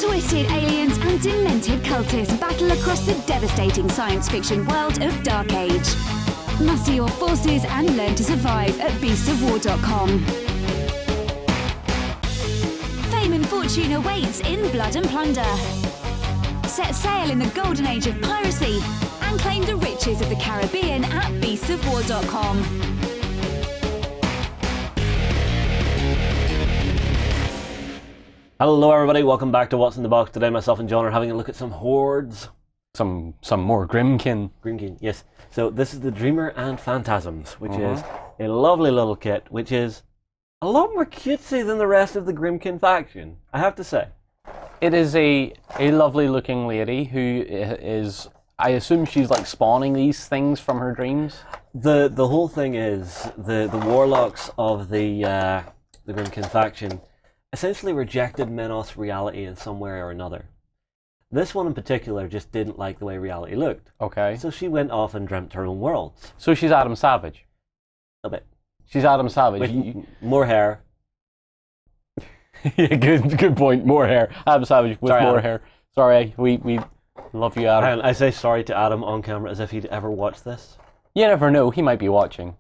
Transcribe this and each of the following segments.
Twisted aliens and demented cultists battle across the devastating science fiction world of Dark Age. Muster your forces and learn to survive at beastsofwar.com. Fame and fortune awaits in Blood and Plunder. Set sail in the golden age of piracy and claim the riches of the Caribbean at beastsofwar.com. Hello everybody, welcome back to What's in the Box. Today myself and John are having a look at some Hordes. Some more Grymkin. Grymkin, yes. So this is the Dreamer and Phantasms, which is a lovely little kit, which is a lot more cutesy than the rest of the Grymkin faction, I have to say. It is a lovely looking lady who is, I assume she's like spawning these things from her dreams. The whole thing is the warlocks of the Grymkin faction essentially rejected Menoth's reality in some way or another. This one in particular just didn't like the way reality looked. Okay. So she went off and dreamt her own worlds. So she's Adam Savage. A bit. She's Adam Savage. With more hair. Yeah, good point. More hair. Adam Savage with more hair. Sorry, we love you, Adam. I say sorry to Adam on camera as if he'd ever watched this. You never know. He might be watching.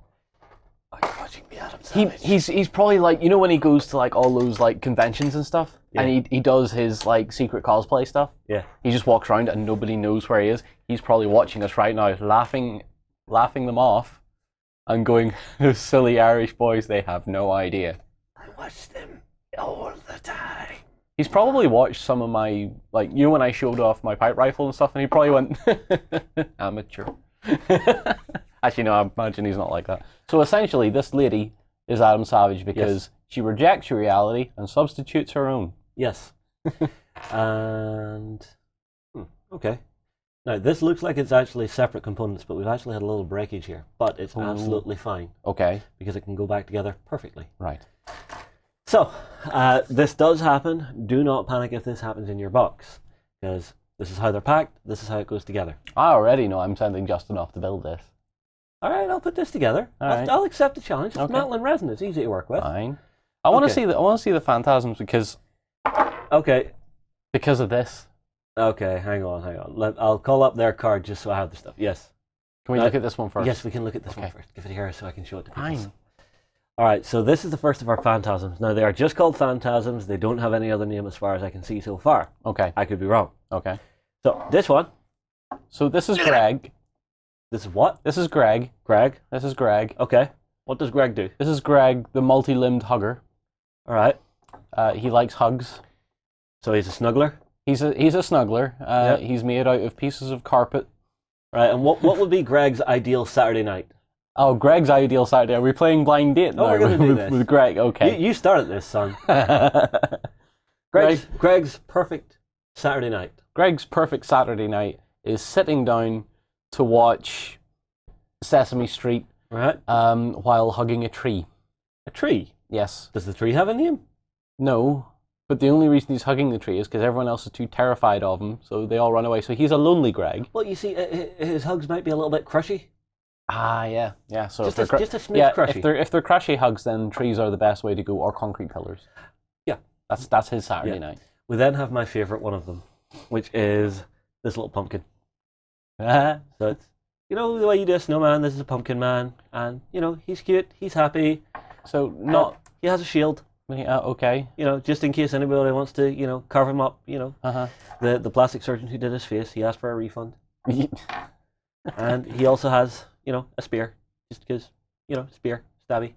Are you watching me, Adam Savage? He's probably like, you know when he goes to like all those like conventions and stuff, and he does his like secret cosplay stuff. Yeah. He just walks around and nobody knows where he is. He's probably watching us right now, laughing them off, and going, "Those silly Irish boys, they have no idea." I watch them all the time. He's probably watched some of my, like, you know when I showed off my pipe rifle and stuff, and he probably went, "Amateur." Actually, no, I imagine he's not like that. So essentially, this lady is Adam Savage because she rejects your reality and substitutes her own. Yes. And okay. Now this looks like it's actually separate components, but we've actually had a little breakage here. But it's absolutely fine. Okay. Because it can go back together perfectly. Right. So this does happen. Do not panic if this happens in your box, because this is how they're packed. This is how it goes together. I already know I'm sending just enough to build this. All right, I'll put this together. I'll accept the challenge. It's metal and resin. It's easy to work with. Fine. I want to see the Phantasms because. Okay. Because of this. Okay, hang on. I'll call up their card just so I have the stuff. Yes. Can we look at this one first? Yes, we can look at this one first. Give it here so I can show it to people. Fine. All right, so this is the first of our Phantasms. Now, they are just called Phantasms. They don't have any other name as far as I can see so far. Okay. I could be wrong. Okay. So, this one. So, this is Greg. This is what? This is Greg. Greg? This is Greg. Okay. What does Greg do? This is Greg, the multi-limbed hugger. All right. He likes hugs. So, he's a snuggler? He's a snuggler. Yep. He's made out of pieces of carpet. Right, and what would be Greg's ideal Saturday night? Oh, Greg's ideal Saturday. Are we playing blind date now? We're going to do this. With Greg, okay. You started this, son. Greg's perfect Saturday night. Greg's perfect Saturday night is sitting down to watch Sesame Street while hugging a tree. A tree? Yes. Does the tree have a name? No, but the only reason he's hugging the tree is because everyone else is too terrified of him, so they all run away. So he's a lonely Greg. Well, you see, his hugs might be a little bit crushy. Ah, yeah. So just a smidge crushy. If they're crushy hugs, then trees are the best way to go, or concrete pillars. Yeah. That's his Saturday night. We then have my favourite one of them, which is this little pumpkin. So it's, you know, the way you do a snowman, this is a pumpkin man, and, you know, he's cute, he's happy. So he has a shield. Okay. You know, just in case anybody wants to, you know, carve him up, you know. The plastic surgeon who did his face, he asked for a refund. And he also has, you know, a spear, just because, you know, spear, stabby,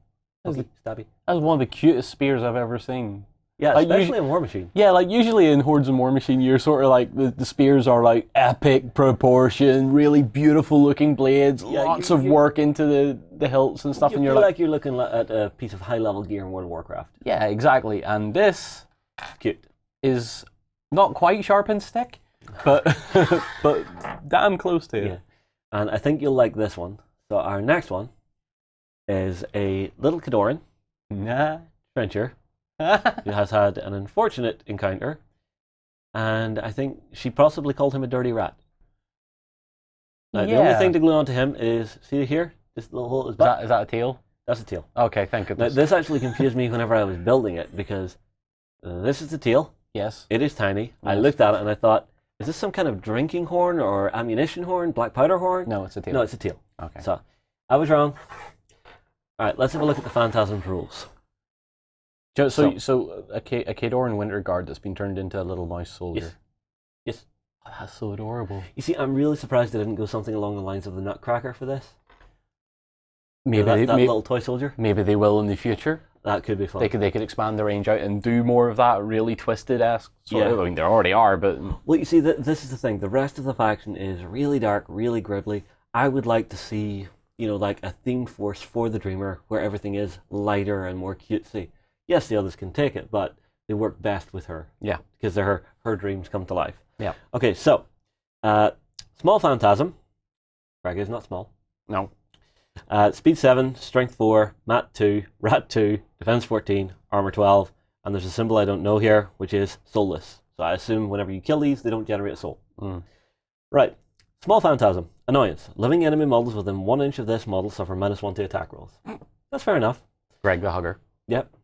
stabby. That's one of the cutest spears I've ever seen. Yeah, like especially in War Machine. Yeah, like usually in Hordes and War Machine, you're sort of like, the spears are like epic proportion, really beautiful looking blades, lots of work into the hilts and stuff. You feel like you're looking at a piece of high level gear in World of Warcraft. Yeah, exactly. And this cute is not quite sharpened stick, but but damn close to it. Yeah. And I think you'll like this one. So our next one is a little Cadoran trencher who has had an unfortunate encounter, and I think she possibly called him a dirty rat. Now, the only thing to glue onto him is, see here, this little hole at his butt? Is that a tail? That's a tail. Okay, thank goodness. Now, this actually confused me whenever I was building it, because this is the tail, Yes. It is tiny. I Yes. looked at it and I thought, is this some kind of drinking horn or ammunition horn, black powder horn? No, it's a tail. No, it's a tail. Okay. So, I was wrong. All right, let's have a look at the Phantasms rules. So a Kadoran Winter Guard that's been turned into a little mouse soldier. Yes. Oh, that's so adorable. You see, I'm really surprised they didn't go something along the lines of the Nutcracker for this. Maybe that little toy soldier. Maybe they will in the future. That could be fun. They could expand the range out and do more of that really twisted-esque sort Yeah. of. I mean, they already are, but Well, you see, this is the thing. The rest of the faction is really dark, really gridly. I would like to see, like a theme force for the Dreamer where everything is lighter and more cutesy. Yes, the others can take it, but they work best with her. Yeah. Because they're her dreams come to life. Yeah. Okay, so, small Phantasm. Greg is not small. no. Speed 7, Strength 4, Mat 2, Rat 2, Defense 14, Armor 12, and there's a symbol I don't know here, which is soulless. So I assume whenever you kill these, they don't generate a soul. Right. Small Phantasm. Annoyance. Living enemy models within 1 inch of this model suffer -1 to attack rolls. That's fair enough. Greg the Hugger. Yep.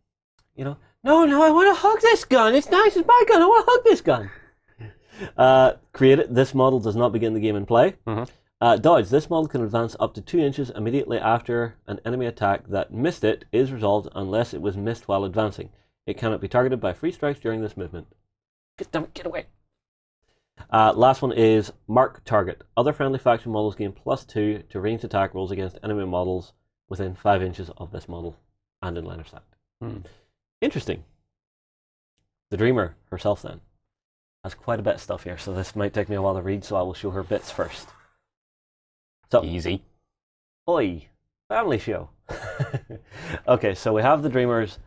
No, I want to hug this gun. It's nice. It's my gun. I want to hug this gun. Created. This model does not begin the game in play. Dodge. This model can advance up to 2 inches immediately after an enemy attack that missed it is resolved unless it was missed while advancing. It cannot be targeted by free strikes during this movement. Get away. Last one is Mark Target. Other friendly faction models gain +2 to ranged attack rolls against enemy models within 5 inches of this model and in line of sight. Interesting. The Dreamer herself then has quite a bit of stuff here, so this might take me a while to read, so I will show her bits first. So, Easy. oi, family show. Okay, so we have the Dreamer's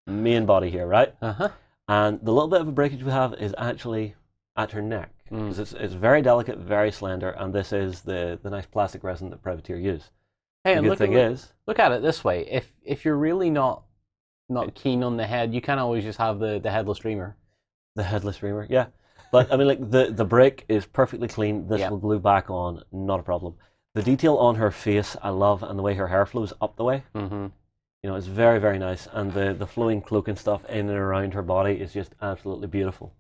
main body here, right? And the little bit of a breakage we have is actually at her neck. Because it's very delicate, very slender, and this is the nice plastic resin that Privateer use. Hey, The and good thing is, look at it this way. If you're really not keen on the head, you can always just have the headless Dreamer. the headless Dreamer, yeah. But I mean, like the break is perfectly clean. This Yeah. will glue back on, not a problem. The detail on her face, I love, and the way her hair flows up the way. It's very, very nice. And the flowing cloak and stuff in and around her body is just absolutely beautiful.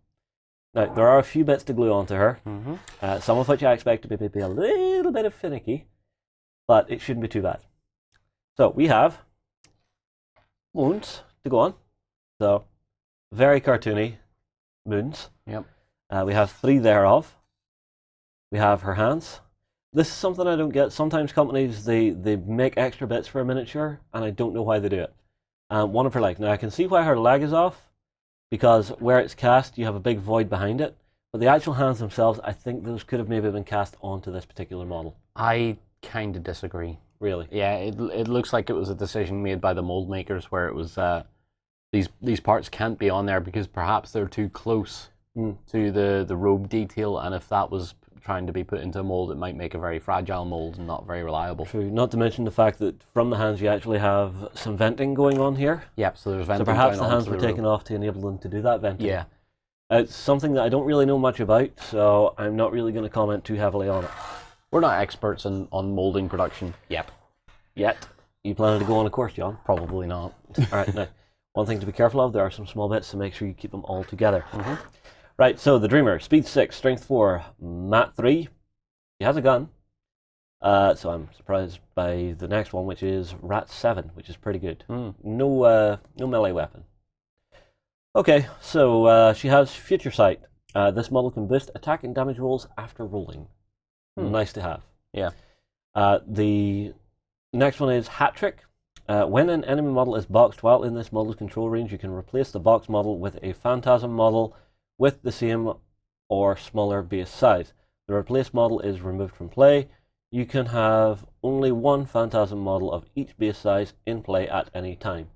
Now, there are a few bits to glue onto her, some of which I expect to be a little bit finicky, but it shouldn't be too bad. So we have wounds to go on. So very cartoony wounds. Yep. We have 3 thereof. We have her hands. This is something I don't get. Sometimes companies, they make extra bits for a miniature, and I don't know why they do it. One of her legs. Now, I can see why her leg is off, because where it's cast, you have a big void behind it. But the actual hands themselves, I think those could have maybe been cast onto this particular model. I kind of disagree. Really? Yeah, it looks like it was a decision made by the mold makers where it was these parts can't be on there because perhaps they're too close to the robe detail, and if that was trying to be put into a mold, it might make a very fragile mold and not very reliable. True. Not to mention the fact that from the hands you actually have some venting going on here. Yep, so there's So venting perhaps going the on hands to were the taken robe. off to enable them to do that venting. Yeah. It's something that I don't really know much about, so I'm not really going to comment too heavily on it. We're not experts on molding production. Yep. Yet. You planning to go on a course, John? Probably not. Alright, now, one thing to be careful of, there are some small bits, so make sure you keep them all together. Right, so the Dreamer, Speed 6, Strength 4, Mat 3. He has a gun. So I'm surprised by the next one, which is Rat 7, which is pretty good. No melee weapon. Okay, so she has Future Sight. This model can boost attack and damage rolls after rolling. Nice to have. Yeah. The next one is Hat Trick. When an enemy model is boxed while in this model's control range, you can replace the box model with a Phantasm model with the same or smaller base size. The replaced model is removed from play. You can have only one Phantasm model of each base size in play at any time.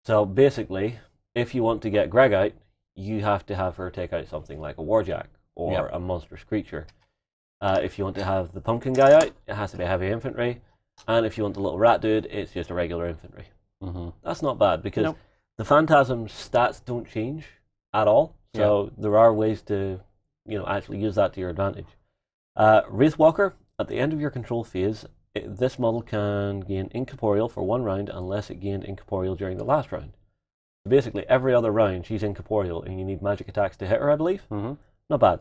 So basically, if you want to get Greg out, you have to have her take out something like a Warjack or a monstrous creature. If you want to have the pumpkin guy out, it has to be a heavy infantry. And if you want the little rat dude, it's just a regular infantry. That's not bad, because the Phantasm stats don't change at all. So there are ways to actually use that to your advantage. Wraithwalker, at the end of your control phase, this model can gain incorporeal for 1 round unless it gained incorporeal during the last round. Basically, every other round she's incorporeal, and you need magic attacks to hit her, I believe. Mm-hmm. Not bad.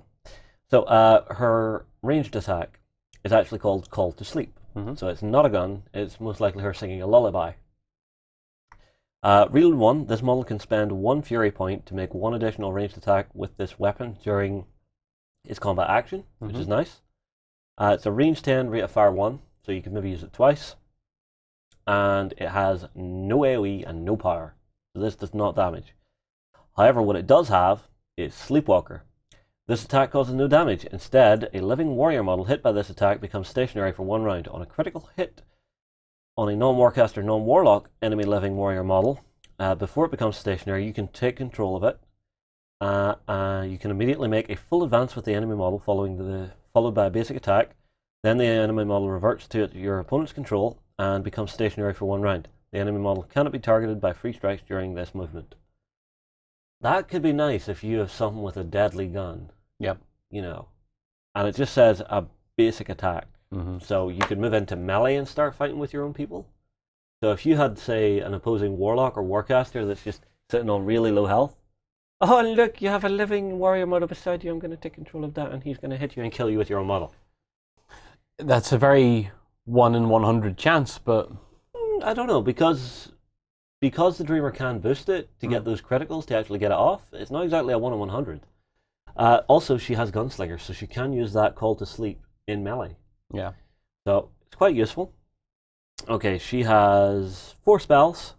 So her ranged attack is actually called Call to Sleep. Mm-hmm. So it's not a gun, it's most likely her singing a lullaby. Reload 1, this model can spend 1 Fury point to make 1 additional ranged attack with this weapon during its combat action, which is nice. It's a range 10, rate of fire 1, so you can maybe use it twice. And it has no AoE and no power, so this does not damage. However, what it does have is Sleepwalker. This attack causes no damage. Instead, a living warrior model hit by this attack becomes stationary for 1 round. On a critical hit on a non-warcaster, non-warlock enemy living warrior model, before it becomes stationary, you can take control of it. You can immediately make a full advance with the enemy model followed by a basic attack. Then the enemy model reverts to your opponent's control and becomes stationary for 1 round. The enemy model cannot be targeted by free strikes during this movement. That could be nice if you have something with a deadly gun. Yep. You know. And it just says a basic attack. Mm-hmm. So you could move into melee and start fighting with your own people. So if you had, say, an opposing warlock or warcaster that's just sitting on really low health, oh, look, you have a living warrior model beside you, I'm going to take control of that, and he's going to hit you and kill you with your own model. That's a very 1 in 100 chance, but... I don't know, because the Dreamer can boost it to get those criticals to actually get it off, it's not exactly a 1 in 100. Also, she has Gunslinger, so she can use that Call to Sleep in melee. Yeah. So, it's quite useful. Okay, she has 4 spells,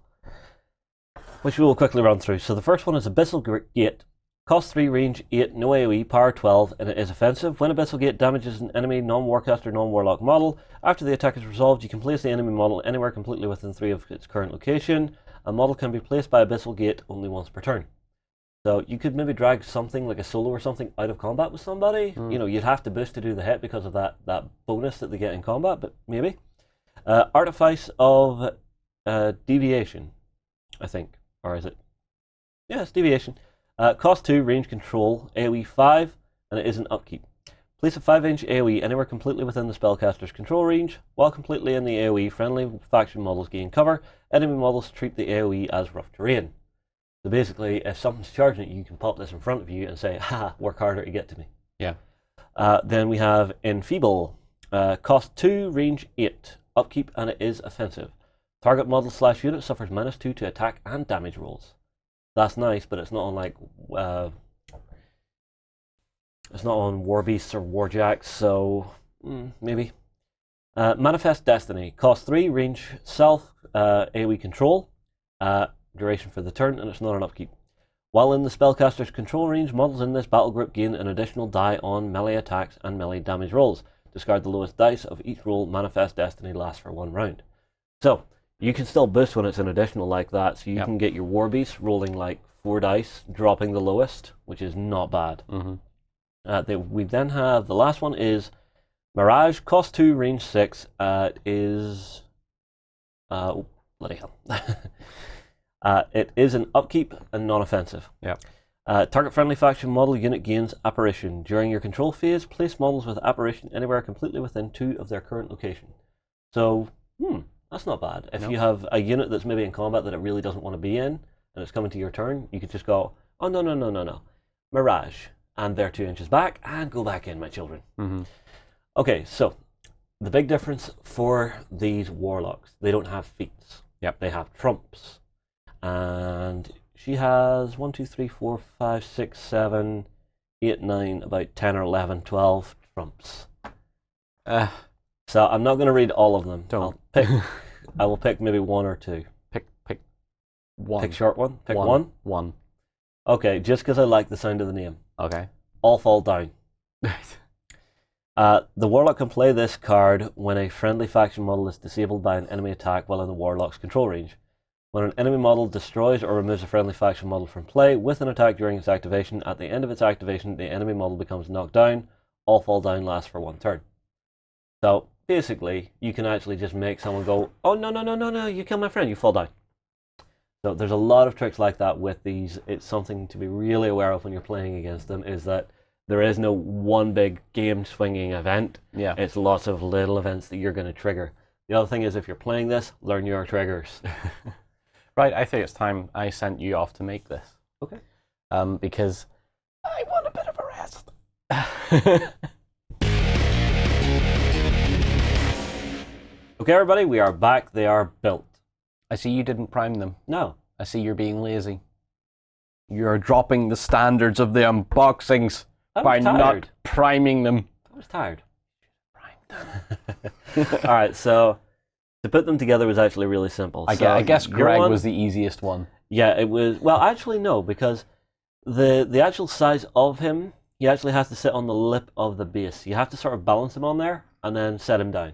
which we will quickly run through. So the first one is Abyssal Gate. Cost 3, range 8, no AoE, power 12, and it is offensive. When Abyssal Gate damages an enemy non-warcaster, non-warlock model, after the attack is resolved, you can place the enemy model anywhere completely within 3 of its current location. A model can be placed by Abyssal Gate only once per turn. So you could maybe drag something like a solo or something out of combat with somebody. You know, you'd have to boost to do the hit because of that bonus that they get in combat, but maybe. Artifice of Deviation, I think. Or is it? Yeah, it's Deviation. Cost 2, range control, AoE 5, and it is an upkeep. Place a 5-inch AoE anywhere completely within the spellcaster's control range. While completely in the AoE, friendly faction models gain cover. Enemy models treat the AoE as rough terrain. So basically, if something's charging it, you can pop this in front of you and say, haha, work harder to get to me. Yeah. Then we have Enfeeble. Cost 2, range 8, upkeep, and it is offensive. Target model/unit suffers -2 to attack and damage rolls. That's nice, but it's not on like it's not on War Beasts or Warjacks, so maybe. Manifest Destiny. Cost 3, range self, AoE control, duration for the turn, and it's not an upkeep. While in the spellcaster's control range, models in this battle group gain an additional die on melee attacks and melee damage rolls. Discard the lowest dice of each roll. Manifest Destiny lasts for 1 round. So you can still boost when it's an additional like that, so you can get your War Beast rolling like 4 dice, dropping the lowest, which is not bad. We then have, the last one is Mirage, cost 2, range 6, is, oh, bloody hell. It is an upkeep and non-offensive. Target friendly faction model unit gains Apparition. During your control phase, place models with Apparition anywhere completely within 2 of their current location. So, that's not bad. If you have a unit that's maybe in combat that it really doesn't want to be in, and it's coming to your turn, you could just go, oh, no. Mirage. And they're 2 inches back, and go back in, my children. Okay, so, the big difference for these Warlocks, they don't have feats. They have trumps. And she has 1, 2, 3, 4, 5, 6, 7, 8, 9, about 10 or 11, 12 trumps. So I'm not going to read all of them. I will pick maybe 1 or 2. Pick one. Pick short one? Pick one? One. Okay, just because I like the sound of the name. Okay. All Fall Down. The Warlock can play this card when a friendly faction model is disabled by an enemy attack while in the Warlock's control range. When an enemy model destroys or removes a friendly faction model from play with an attack during its activation, at the end of its activation, the enemy model becomes knocked down. All Fall Down lasts for 1 turn. So, basically, you can actually just make someone go, oh, no, you killed my friend, you fall down. So there's a lot of tricks like that with these. It's something to be really aware of when you're playing against them, is that there is no one big game-swinging event. It's lots of little events that you're going to trigger. The other thing is, if you're playing this, learn your triggers. Right, I think it's time I sent you off to make this. Okay. Because I want a bit of a rest. Okay, everybody, we are back. They are built. I see you didn't prime them. No. I see you're being lazy. You're dropping the standards of the unboxings by not priming them. I was tired. Prime them. All right, so to put them together was actually really simple. I guess Greg was the easiest one. Yeah, it was. Well, actually, no, because the actual size of him, he actually has to sit on the lip of the base. You have to sort of balance him on there and then set him down.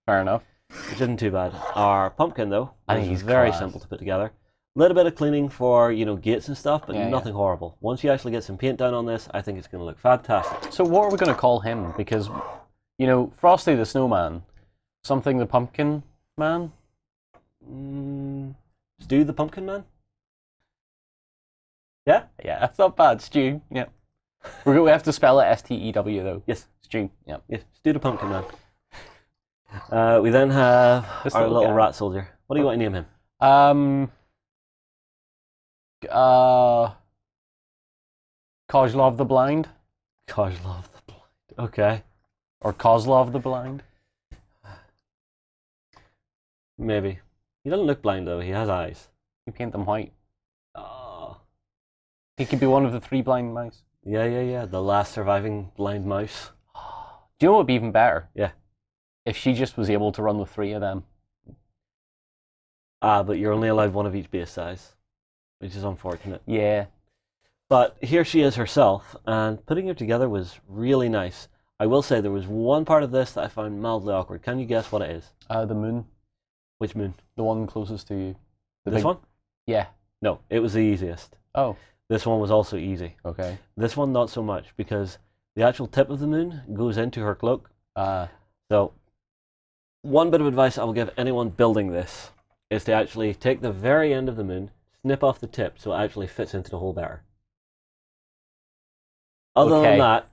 Fair enough. Which isn't too bad. Our pumpkin, though, I think he's very class. simple to put together. A little bit of cleaning for, gates and stuff, but nothing horrible. Once you actually get some paint down on this, I think it's going to look fantastic. So what are we going to call him? Because, Frosty the Snowman, something the Pumpkin Man? Stu the Pumpkin Man? Yeah? Yeah, that's not bad. Stew. Yeah. We have to spell it S-T-E-W, though. Yes. Stew. Yeah. Yes, Stu the Pumpkin Man. We then have our little rat soldier. What do you want to name him? Kozlov the Blind? Kozlov the Blind. Okay. Or Kozlov the Blind? Maybe. He doesn't look blind, though. He has eyes. You paint them white. Oh. He could be one of the 3 blind mice. Yeah. The last surviving blind mouse. Do you know what would be even better? Yeah. If she just was able to run with 3 of them. But you're only allowed one of each base size, which is unfortunate. Yeah. But here she is herself, and putting her together was really nice. I will say there was one part of this that I found mildly awkward. Can you guess what it is? The moon. Which moon? The one closest to you. This one? Yeah. No, it was the easiest. Oh. This one was also easy. Okay. This one not so much, because the actual tip of the moon goes into her cloak. So, one bit of advice I will give anyone building this is to actually take the very end of the moon, snip off the tip so it actually fits into the hole better. Other than that,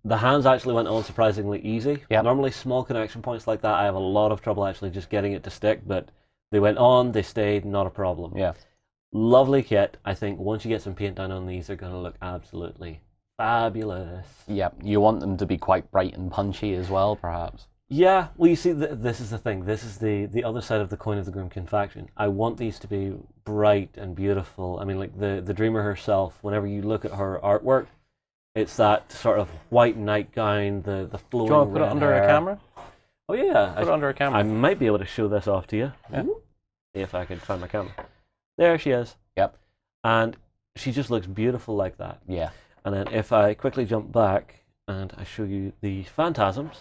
the hands actually went on surprisingly easy. Yep. Normally small connection points like that, I have a lot of trouble actually just getting it to stick, but they went on, they stayed, not a problem. Yeah. Lovely kit. I think once you get some paint down on these, they're going to look absolutely fabulous. Yeah, you want them to be quite bright and punchy as well, perhaps. Yeah, well, you see, this is the thing. This is the other side of the coin of the Grymkin faction. I want these to be bright and beautiful. I mean, like the Dreamer herself, whenever you look at her artwork, it's that sort of white nightgown, the flowing Do you want to put it red under hair. a camera? Oh, yeah. Put it under a camera. I might be able to show this off to you. Yeah. If I could find my camera. There she is. Yep. And she just looks beautiful like that. Yeah. And then if I quickly jump back and I show you the Phantasms,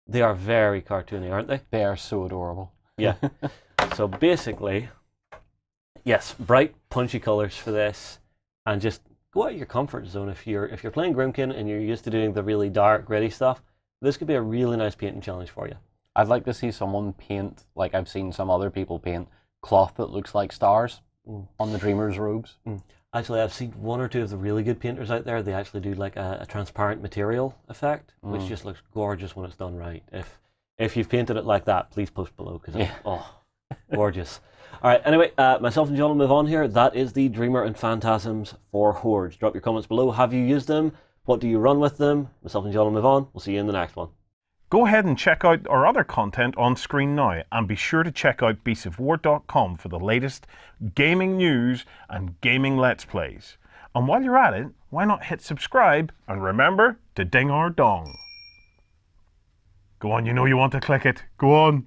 they are very cartoony, aren't they? They are so adorable. Yeah. So basically, yes, bright, punchy colors for this, and just go out of your comfort zone. If you're playing Grymkin and you're used to doing the really dark, gritty stuff, this could be a really nice painting challenge for you. I'd like to see someone paint, like I've seen some other people paint, cloth that looks like stars on the Dreamer's robes. Actually, I've seen one or two of the really good painters out there. They actually do like a transparent material effect, which just looks gorgeous when it's done right. If you've painted it like that, please post below, because gorgeous. All right, anyway, myself and John will move on here. That is the Dreamer and Phantasms for Hordes. Drop your comments below. Have you used them? What do you run with them? Myself and John will move on. We'll see you in the next one. Go ahead and check out our other content on screen now, and be sure to check out beastsofwar.com for the latest gaming news and gaming Let's Plays. And while you're at it, why not hit subscribe and remember to ding our dong. Go on, you know you want to click it. Go on.